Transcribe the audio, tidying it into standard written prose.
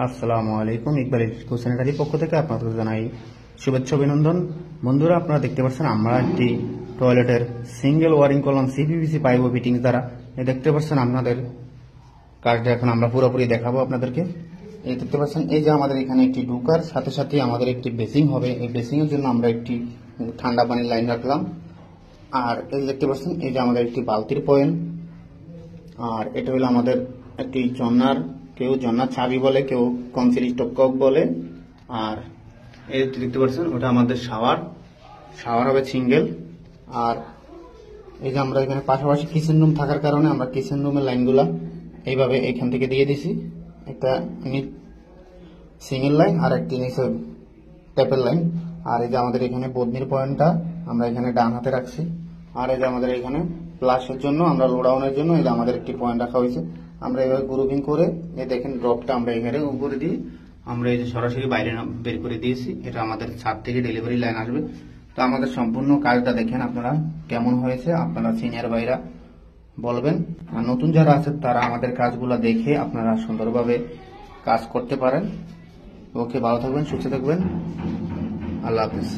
আসসালামু আলাইকুম। ইকবাল হোসেনের পক্ষ থেকে আপনাদের জানাই শুভেচ্ছা অভিনন্দন। বন্ধুরা, আপনারা দেখতে পাচ্ছেন আমরা একটি টয়লেটের সিঙ্গেল ওয়ারিং করলাম সিপিভিসি পাইপ ও ফিটিংস দ্বারা। দেখতে পাচ্ছেন আপনাদের কাজটা এখন আমরা পুরোপুরি দেখাবো আপনাদেরকে। এই দেখতে পাচ্ছেন, এই যে আমাদের এখানে একটি ডুকার সাথে সাথে আমাদের একটি বেসিং হবে। এই বেসিং এর জন্য আমরা একটি ঠান্ডা পানির লাইন রাখলাম। আর এই দেখতে পাচ্ছেন, এই যে আমাদের একটি বালতির পয়েন্ট। আর এটা হলো আমাদের একটি জন্নার, কেউ জন্নার চাবি বলে, কেউ কনসিল স্টপকক বলে। আর এই দেখতে পাচ্ছেন, ওটা আমাদের শাওয়ার হবে সিঙ্গেল। আর এই যে আমরা এখানে পাশাপাশি কিচেন রুম থাকার কারণে আমরা কিচেন রুমের লাইনগুলা এইভাবে এখান থেকে দিয়ে দিছি। একটা সিঙ্গেল লাইন আর একটি নিচে ট্যাপের লাইন। আর এই যে আমাদের এখানে বদনির পয়েন্টটা আমরা এখানে ডান হাতে রাখছি। আর এই যে আমাদের এখানে প্লাসের জন্য, আমরা লোডাউনের জন্য এই যে আমাদের একটি পয়েন্ট রাখা হয়েছে। আমরা এভাবে গ্রুপিং করে এই দেখেন ড্রপটা আমরা এখানে উপরে দিই। আমরা এই যে সরাসরি বাইরে বের করে দিয়েছি। এটা আমাদের ছাদ থেকে ডেলিভারি লাইন আসবে। তো আমাদের সম্পূর্ণ কাজটা দেখেন আপনারা কেমন হয়েছে, আপনারা সিনিয়র ভাইরা বলবেন। আর নতুন যারা আছেন তারা আমাদের কাজগুলো দেখে আপনারা সুন্দরভাবে কাজ করতে পারেন। ওকে, ভালো থাকবেন, সুস্থ থাকবেন, আল্লাহ হাফেজ।